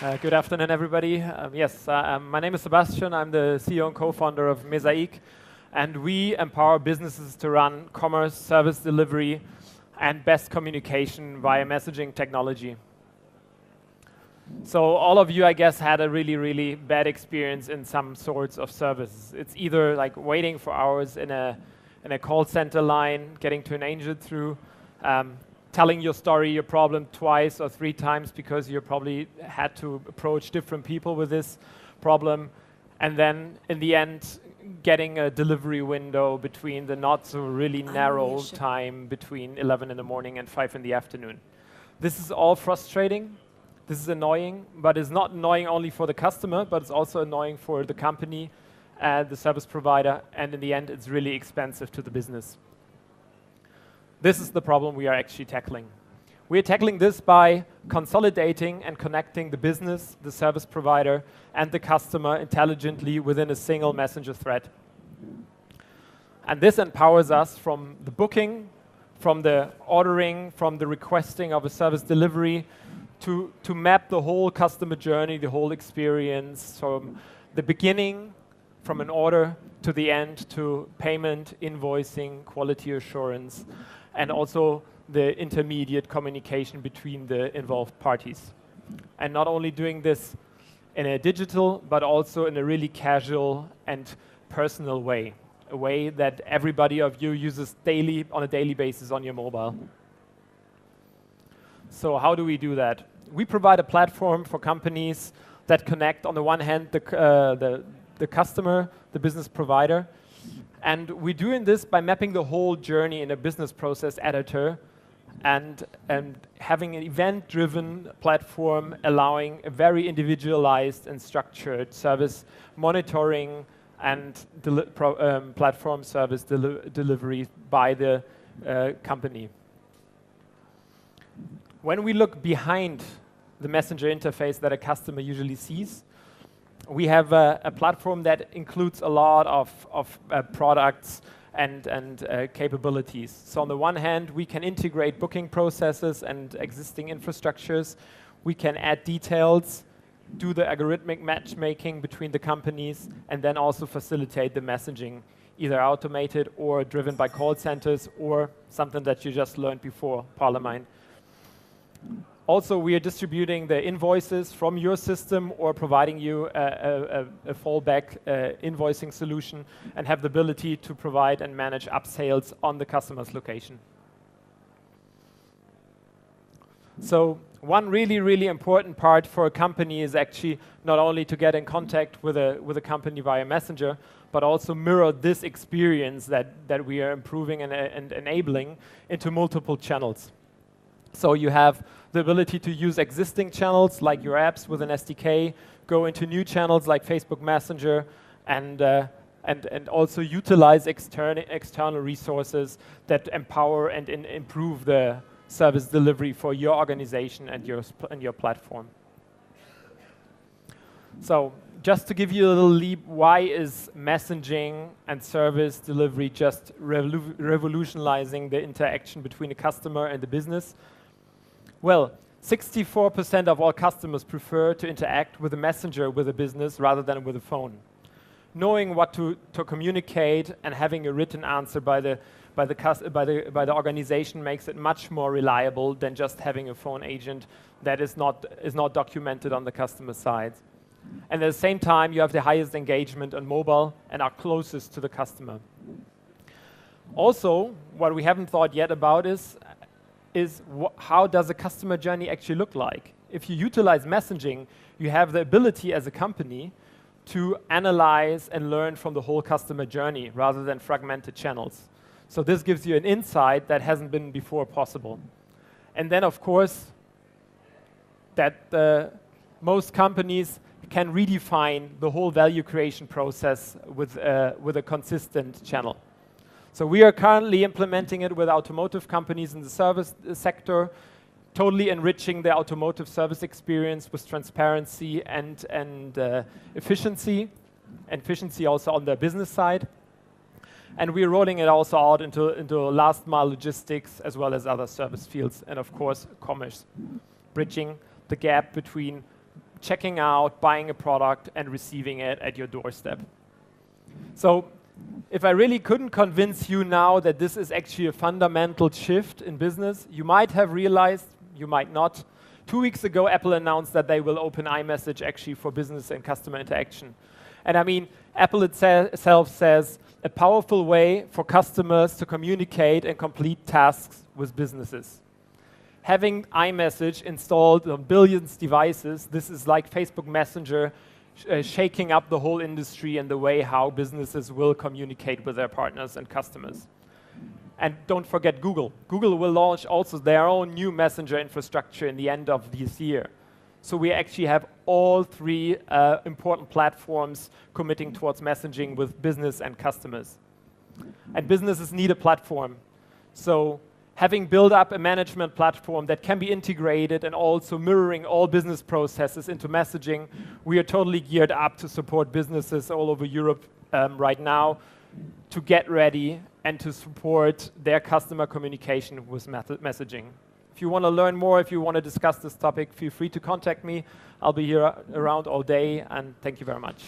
Good afternoon, everybody. My name is Sebastian. I'm the CEO and co-founder of Mesaic, and we empower businesses to run commerce, service delivery, and best communication via messaging technology. So all of you, I guess, had a really bad experience in some sorts of services. It's either like waiting for hours in a call center line, getting to an agent through, telling your story, your problem twice or three times because you probably had to approach different people with this problem, and then in the end getting a delivery window between the not so really narrow time between 11 in the morning and 5 in the afternoon. This is all frustrating, this is annoying, but it's not annoying only for the customer, but it's also annoying for the company, the service provider, and in the end it's really expensive to the business. This is the problem we are actually tackling. We are tackling this by consolidating and connecting the business, the service provider, and the customer intelligently within a single messenger thread. And this empowers us from the booking, from the ordering, from the requesting of a service delivery, to map the whole customer journey, the whole experience, from the beginning, from an order, to the end, to payment, invoicing, quality assurance, and also the intermediate communication between the involved parties. And not only doing this in a digital, but also in a really casual and personal way, a way that everybody of you uses on a daily basis on your mobile. So how do we do that? We provide a platform for companies that connect, on the one hand, the customer, the business provider, and we're doing this by mapping the whole journey in a business process editor and having an event-driven platform allowing a very individualized and structured service monitoring and platform service delivery by the company. When we look behind the messenger interface that a customer usually sees, we have a platform that includes a lot of products and capabilities. So on the one hand, we can integrate booking processes and existing infrastructures. We can add details, do the algorithmic matchmaking between the companies, and then also facilitate the messaging, either automated or driven by call centers or something that you just learned before, Parliament. Also, we are distributing the invoices from your system or providing you a fallback invoicing solution and have the ability to provide and manage upsales on the customer's location. So one really important part for a company is actually not only to get in contact with a company via Messenger, but also mirror this experience that we are improving and enabling into multiple channels. So you have the ability to use existing channels like your apps with an SDK, go into new channels like Facebook Messenger, and also utilize external resources that empower and improve the service delivery for your organization and your platform. So just to give you a little leap, why is messaging and service delivery just revolutionizing the interaction between the customer and the business? Well, 64% of all customers prefer to interact with a messenger with a business rather than with a phone. Knowing what to communicate and having a written answer by the organization makes it much more reliable than just having a phone agent that is not documented on the customer side. And at the same time, you have the highest engagement on mobile and are closest to the customer. Also, what we haven't thought yet about is how does a customer journey actually look like? If you utilize messaging, you have the ability as a company to analyze and learn from the whole customer journey rather than fragmented channels. So this gives you an insight that hasn't been before possible. And then, of course, that most companies can redefine the whole value creation process with a consistent channel. So we are currently implementing it with automotive companies in the service sector, totally enriching the automotive service experience with transparency and efficiency also on the business side. And we're rolling it also out into last mile logistics as well as other service fields and of course commerce, bridging the gap between checking out, buying a product, and receiving it at your doorstep. So if I really couldn't convince you now that this is actually a fundamental shift in business, you might have realized, you might not. 2 weeks ago, Apple announced that they will open iMessage actually for business and customer interaction. And I mean, Apple itself says a powerful way for customers to communicate and complete tasks with businesses. Having iMessage installed on billions of devices, this is like Facebook Messenger shaking up the whole industry and the way how businesses will communicate with their partners and customers. And don't forget Google. Google will launch also their own new messenger infrastructure in the end of this year. So we actually have all three important platforms committing towards messaging with business and customers. And businesses need a platform. So having built up a management platform that can be integrated and also mirroring all business processes into messaging, we are totally geared up to support businesses all over Europe right now to get ready and to support their customer communication with messaging. If you want to learn more, if you want to discuss this topic, feel free to contact me. I'll be here around all day, and thank you very much.